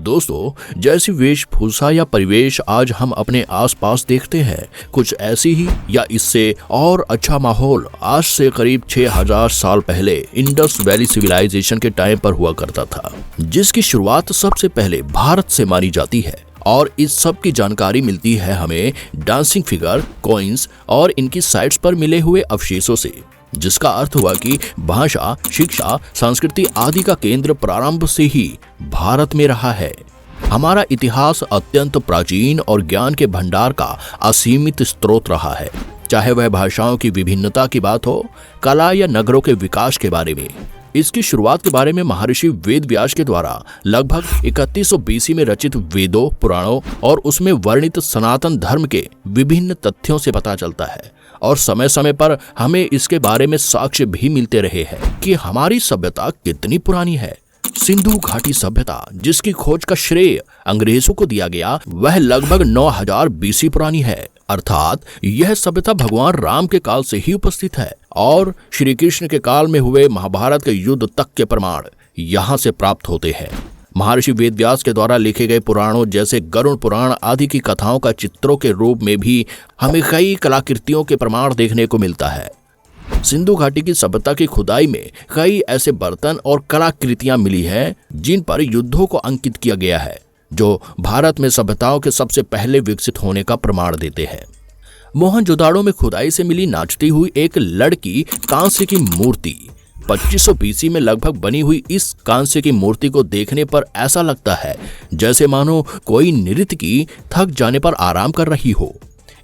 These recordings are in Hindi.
दोस्तों, जैसी वेशभूषा या परिवेश आज हम अपने आसपास देखते हैं, कुछ ऐसी ही या इससे और अच्छा माहौल आज से करीब 6000 साल पहले इंडस वैली सिविलाइजेशन के टाइम पर हुआ करता था, जिसकी शुरुआत सबसे पहले भारत से मानी जाती है। और इस सब की जानकारी मिलती है हमें डांसिंग फिगर, कॉइन्स और इनकी साइट्स पर मिले हुए अवशेषों से, जिसका अर्थ हुआ कि भाषा, शिक्षा, संस्कृति आदि का केंद्र प्रारंभ से ही भारत में रहा है। हमारा इतिहास अत्यंत प्राचीन और ज्ञान के भंडार का असीमित स्रोत रहा है, चाहे वह भाषाओं की विभिन्नता की बात हो, कला या नगरों के विकास के बारे में। इसकी शुरुआत के बारे में महर्षि वेद व्यास के द्वारा लगभग 3100 BC में रचित वेदों, पुराणों और उसमें वर्णित सनातन धर्म के विभिन्न तथ्यों से पता चलता है। और समय समय पर हमें इसके बारे में साक्ष्य भी मिलते रहे हैं कि हमारी सभ्यता कितनी पुरानी है। सिंधु घाटी सभ्यता, जिसकी खोज का श्रेय अंग्रेजों को दिया गया, वह लगभग 9000 BC पुरानी है। अर्थात यह सभ्यता भगवान राम के काल से ही उपस्थित है और श्री कृष्ण के काल में हुए महाभारत के युद्ध तक के प्रमाण यहाँ से प्राप्त होते हैं। महर्षि वेदव्यास के द्वारा लिखे गए पुराणों जैसे गरुड़ पुराण आदि की कथाओं का चित्रों के रूप में भी हमें कई कलाकृतियों के प्रमाण देखने को मिलता है। सिंधु घाटी की सभ्यता की खुदाई में कई ऐसे बर्तन और कलाकृतियां मिली हैं जिन पर युद्धों को अंकित किया गया है, जो भारत में सभ्यताओं के सबसे पहले विकसित होने का प्रमाण देते हैं। मोहनजोदाड़ो में खुदाई से मिली नाचती हुई एक लड़की कांस्य की मूर्ति 2500 BC में लगभग बनी हुई इस कांस्य की मूर्ति को देखने पर ऐसा लगता है जैसे मानो कोई नर्तकी थक जाने पर आराम कर रही हो।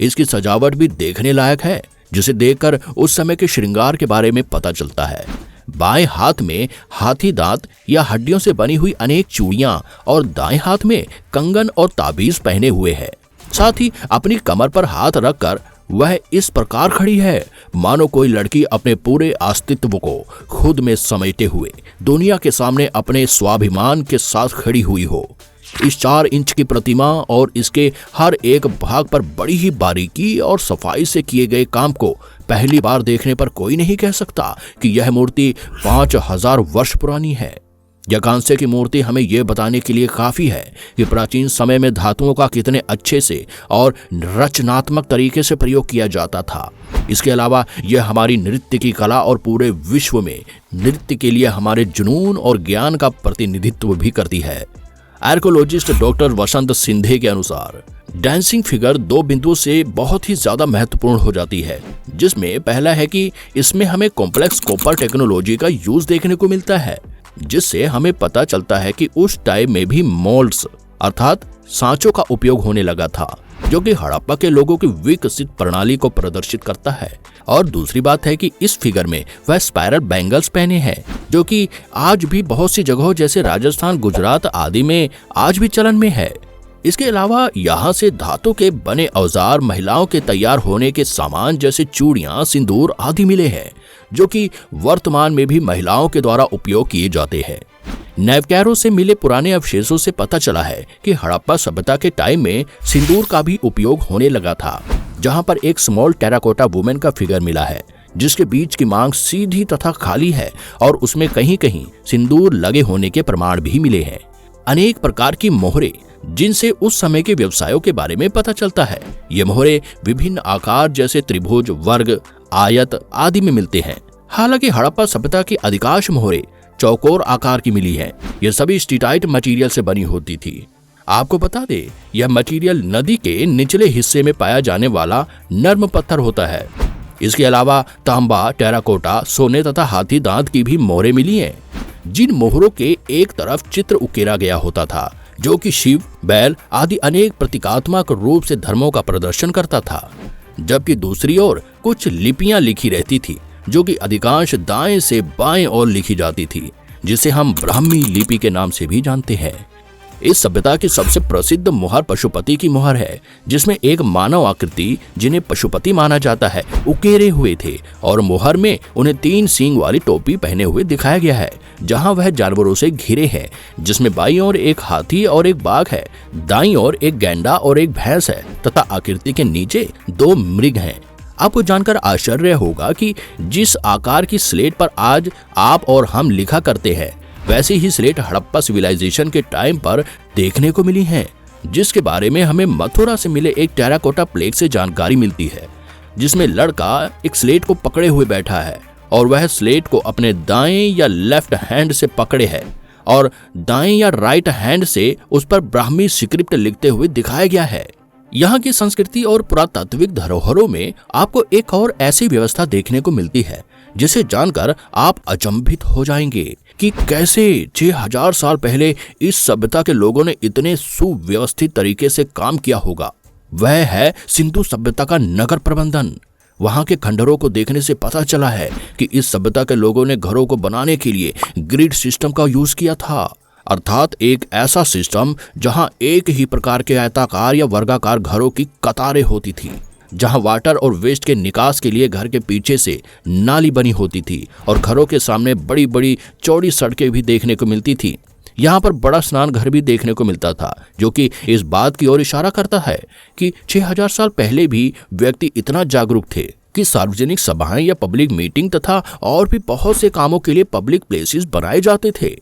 इसकी सजावट भी देखने लायक है, जिसे देखकर उस समय के श्रृंगार के बारे में पता चलता है। बाएं हाथ में हाथी दांत या हड्डियों से बनी हुई अनेक चूड़ियां और दाएं हाथ में कंगन और ताबीज पहने हुए है। साथ ही अपनी कमर पर हाथ रखकर वह इस प्रकार खड़ी है मानो कोई लड़की अपने पूरे अस्तित्व को खुद में समेटे हुए दुनिया के सामने अपने स्वाभिमान के साथ खड़ी हुई हो। इस 4 इंच की प्रतिमा और इसके हर एक भाग पर बड़ी ही बारीकी और सफाई से किए गए काम को पहली बार देखने पर कोई नहीं कह सकता कि यह मूर्ति 5000 वर्ष पुरानी है। यह कांस्य की मूर्ति हमें यह बताने के लिए काफी है कि प्राचीन समय में धातुओं का कितने अच्छे से और रचनात्मक तरीके से प्रयोग किया जाता था। इसके अलावा यह हमारी नृत्य की कला और पूरे विश्व में नृत्य के लिए हमारे जुनून और ज्ञान का प्रतिनिधित्व भी करती है। आर्कियोलॉजिस्ट डॉक्टर वसंत सिंधे के अनुसार डांसिंग फिगर 2 बिंदुओं से बहुत ही ज्यादा महत्वपूर्ण हो जाती है, जिसमें पहला है कि इसमें हमें कॉम्प्लेक्स कॉपर टेक्नोलॉजी का यूज देखने को मिलता है, जिससे हमें पता चलता है कि उस टाइम में भी मोल्ड्स अर्थात सांचों का उपयोग होने लगा था, जो कि हड़प्पा के लोगों की विकसित प्रणाली को प्रदर्शित करता है। और दूसरी बात है कि इस फिगर में वह स्पाइरल बैंगल्स पहने हैं, जो कि आज भी बहुत सी जगहों जैसे राजस्थान, गुजरात आदि में आज भी चलन में है। इसके अलावा यहाँ से धातु के बने औजार, महिलाओं के तैयार होने के सामान जैसे चूड़ियां, सिंदूर आदि मिले हैं, जो कि वर्तमान में भी महिलाओं के द्वारा उपयोग किए जाते हैं। नैवकैरो से मिले पुराने अवशेषों से पता चला है कि हड़प्पा सभ्यता के टाइम में सिंदूर का भी उपयोग होने लगा था, जहां पर एक स्मॉल टेराकोटा वुमेन का फिगर मिला है, जिसके बीच की मांग सीधी तथा खाली है और उसमें कहीं कहीं सिंदूर लगे होने के प्रमाण भी मिले हैं। अनेक प्रकार की मोहरे, जिनसे उस समय के व्यवसायों के बारे में पता चलता है। ये मोहरे विभिन्न आकार जैसे त्रिभुज, वर्ग, आयत आदि में मिलते हैं। हालांकि हड़प्पा सभ्यता की अधिकांश मोहरे चौकोर आकार की मिली है। यह सभी स्टीटाइट मटेरियल से बनी होती थी। आपको बता दे, यह मटेरियल नदी के निचले हिस्से में पाया जाने वाला नर्म पत्थर होता है। इसके अलावा तांबा, टेराकोटा, सोने तथा हाथी दांत की भी मोहरें मिली हैं, जिन मोहरों के एक तरफ चित्र उकेरा गया होता था, जो कि शिव, बैल आदि अनेक प्रतीकात्मक रूप से धर्मों का प्रदर्शन करता था, जबकि दूसरी ओर कुछ लिपियां लिखी रहती थी, जो कि अधिकांश दाएं से बाएं ओर लिखी जाती थी, जिसे हम ब्राह्मी लिपि के नाम से भी जानते हैं। इस सभ्यता की सबसे प्रसिद्ध मुहर पशुपति की मुहर है, जिसमें एक मानव आकृति, जिन्हें पशुपति माना जाता है, उकेरे हुए थे और मुहर में उन्हें 3 सींग वाली टोपी पहने हुए दिखाया गया है, जहां वह जानवरों से घिरे हैं, जिसमें बाईं ओर एक हाथी और एक बाघ है, दाईं ओर एक गैंडा और एक भैंस है तथा आकृति के नीचे 2 मृग हैं। आपको जानकर आश्चर्य होगा कि जिस आकार की स्लेट पर आज आप और हम लिखा करते हैं, वैसी ही स्लेट हड़प्पा सिविलाइजेशन के टाइम पर देखने को मिली हैं, जिसके बारे में हमें मथुरा से मिले एक टेराकोटा प्लेट से जानकारी मिलती है, जिसमें लड़का एक स्लेट को पकड़े हुए बैठा है और वह स्लेट को अपने दाएं या लेफ्ट हैंड से पकड़े है और दाएं या राइट हैंड से उस पर ब्राह्मी स्क्रिप्ट लिखते हुए दिखाया गया है। यहाँ की संस्कृति और पुरातात्विक धरोहरों में आपको एक और ऐसी व्यवस्था देखने को मिलती है जिसे जानकर आप अचंभित हो जाएंगे कि कैसे 6000 साल पहले इस सभ्यता के लोगों ने इतने सुव्यवस्थित तरीके से काम किया होगा। वह है सिंधु सभ्यता का नगर प्रबंधन। वहां के खंडरों को देखने से पता चला है कि इस सभ्यता के लोगों ने घरों को बनाने के लिए ग्रिड सिस्टम का यूज किया था, अर्थात एक ऐसा सिस्टम जहां एक ही प्रकार के आयताकार या वर्गाकार घरों की कतारें होती थी, जहां वाटर और वेस्ट के निकास के लिए घर के पीछे से नाली बनी होती थी और घरों के सामने बड़ी बड़ी चौड़ी सड़कें भी देखने को मिलती थी। यहाँ पर बड़ा स्नान घर भी देखने को मिलता था, जो कि इस बात की ओर इशारा करता है कि 6000 साल पहले भी व्यक्ति इतना जागरूक थे कि सार्वजनिक सभाएं या पब्लिक मीटिंग तथा और भी बहुत से कामों के लिए पब्लिक प्लेसेस बनाए जाते थे।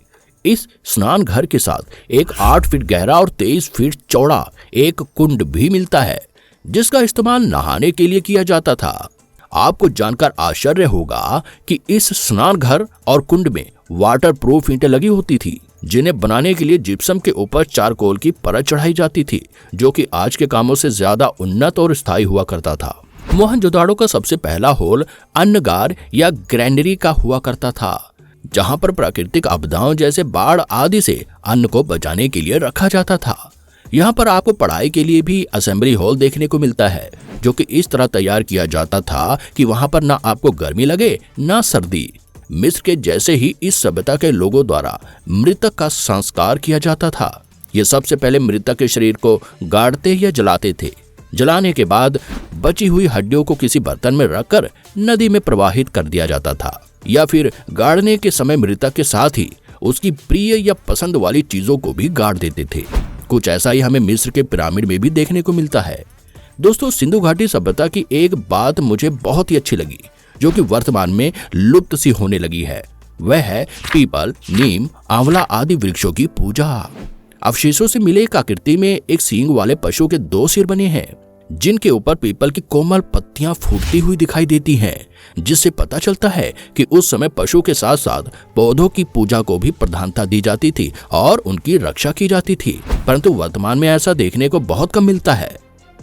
इस स्नान घर के साथ एक 8 फीट गहरा और 23 फीट चौड़ा एक कुंड भी मिलता है, जिसका इस्तेमाल नहाने के लिए किया जाता था। आपको जानकर आश्चर्य होगा कि इस स्नान घर और कुंड में वाटर प्रूफ ईंटें लगी होती थी, जिन्हें बनाने के लिए जिप्सम के ऊपर चारकोल की परत चढ़ाई जाती थी, जो कि आज के कामों से ज्यादा उन्नत और स्थायी हुआ करता था। मोहनजोदाड़ो का सबसे पहला होल अन्नगार या ग्रैंडरी का हुआ करता था, जहां पर प्राकृतिक आपदाओं जैसे बाढ़ आदि से अन्न को बचाने के लिए रखा जाता था। यहाँ पर आपको पढ़ाई के लिए भी असेंबली हॉल देखने को मिलता है, जो कि इस तरह तैयार किया जाता था कि वहां पर ना आपको गर्मी लगे ना सर्दी। मिस्र के जैसे ही इस सभ्यता के लोगों द्वारा मृतक का संस्कार किया जाता था। ये सबसे पहले मृतक के शरीर को गाड़ते या जलाते थे। जलाने के बाद बची हुई हड्डियों को किसी बर्तन में रखकर नदी में प्रवाहित कर दिया जाता था, या फिर गाड़ने के समय मृतक के साथ ही उसकी प्रिय या पसंद वाली चीजों को भी गाड़ देते थे। कुछ ऐसा ही हमें मिस्र के पिरामिड में भी देखने को मिलता है। दोस्तों, सिंधु घाटी सभ्यता की एक बात मुझे बहुत ही अच्छी लगी, जो कि वर्तमान में लुप्त सी होने लगी है। वह है पीपल, नीम, आंवला आदि वृक्षों की पूजा। अवशेषों से मिले एक आकृति में एक सींग वाले पशु के 2 सिर बने हैं, जिनके ऊपर पीपल की कोमल पत्तियां फूटती हुई दिखाई देती हैं, जिससे पता चलता है कि उस समय पशु के साथ साथ पौधों की पूजा को भी प्रधानता दी जाती थी और उनकी रक्षा की जाती थी। परंतु वर्तमान में ऐसा देखने को बहुत कम मिलता है।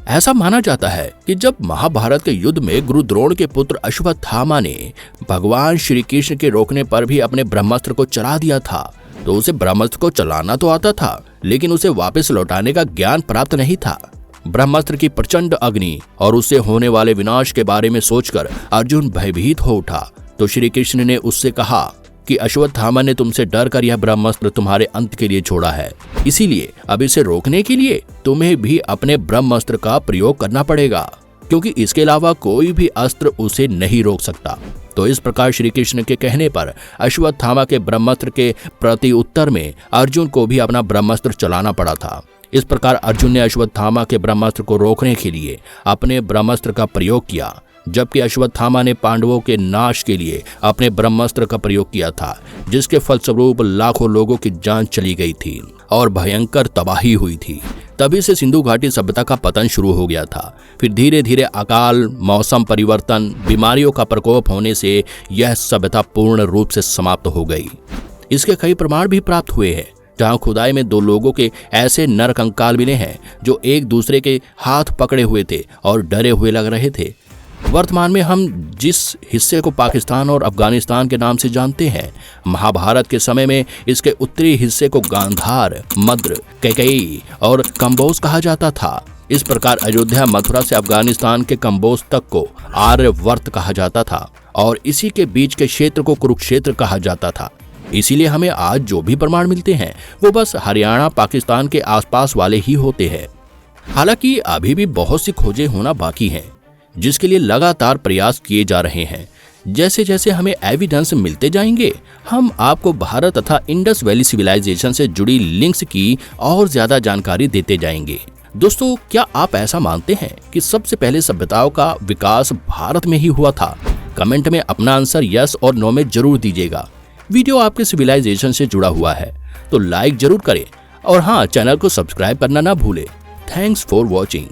ऐसा माना जाता है कि जब महाभारत के युद्ध में गुरु द्रोण के पुत्र अश्वत्थामा ने भगवान श्री कृष्ण के रोकने पर भी अपने ब्रह्मास्त्र को चला दिया था, तो उसे ब्रह्मास्त्र को चलाना तो आता था, लेकिन उसे वापस लौटाने का ज्ञान प्राप्त नहीं था। ब्रह्मास्त्र की प्रचंड अग्नि और उससे होने वाले विनाश के बारे में सोचकर अर्जुन भयभीत हो उठा, तो श्री कृष्ण ने उससे कहा कि अश्वत्थामा ने तुमसे डर कर यह ब्रह्मास्त्र तुम्हारे अंत के लिए छोड़ा है, इसीलिए अब इसे रोकने के लिए तुम्हें भी अपने ब्रह्मास्त्र का प्रयोग करना पड़ेगा, क्योंकि इसके अलावा कोई भी अस्त्र उसे नहीं रोक सकता। तो इस प्रकार श्री कृष्ण के कहने पर अश्वत्थामा के ब्रह्मास्त्र के प्रति उत्तर में अर्जुन को भी अपना ब्रह्मास्त्र चलाना पड़ा था। इस प्रकार अर्जुन ने अश्वत्थामा के ब्रह्मास्त्र को रोकने के लिए अपने ब्रह्मास्त्र का प्रयोग किया, जबकि अश्वत्थामा ने पांडवों के नाश के लिए अपने ब्रह्मास्त्र का प्रयोग किया था, जिसके फलस्वरूप लाखों लोगों की जान चली गई थी और भयंकर तबाही हुई थी। तभी से सिंधु घाटी सभ्यता का पतन शुरू हो गया था। फिर धीरे धीरे अकाल, मौसम परिवर्तन, बीमारियों का प्रकोप होने से यह सभ्यता पूर्ण रूप से समाप्त हो गई। इसके कई प्रमाण भी प्राप्त हुए हैं, जहां खुदाई में 2 लोगों के ऐसे नर कंकाल मिले हैं जो एक दूसरे के हाथ पकड़े हुए थे और डरे हुए लग रहे थे। वर्तमान में हम जिस हिस्से को पाकिस्तान और अफगानिस्तान के नाम से जानते हैं, महाभारत के समय में इसके उत्तरी हिस्से को गांधार, मद्र, कैकेयी और कंबोज कहा जाता था। इस प्रकार अयोध्या, मथुरा से अफगानिस्तान के कंबोज तक को आर्यवर्त कहा जाता था और इसी के बीच के क्षेत्र को कुरुक्षेत्र कहा जाता था। इसीलिए हमें आज जो भी प्रमाण मिलते हैं वो बस हरियाणा, पाकिस्तान के आसपास वाले ही होते हैं। हालांकि अभी भी बहुत सी खोजें होना बाकी हैं, जिसके लिए लगातार प्रयास किए जा रहे हैं। जैसे जैसे हमें एविडेंस मिलते जाएंगे, हम आपको भारत तथा इंडस वैली सिविलाइजेशन से जुड़ी लिंक्स की और ज्यादा जानकारी देते जाएंगे। दोस्तों, क्या आप ऐसा मानते हैं कि सबसे पहले सभ्यताओं का विकास भारत में ही हुआ था? कमेंट में अपना आंसर यस और नो में जरूर दीजिएगा। वीडियो आपके सिविलाइजेशन से जुड़ा हुआ है तो लाइक जरूर करें और हाँ, चैनल को सब्सक्राइब करना ना भूलें। Thanks for watching.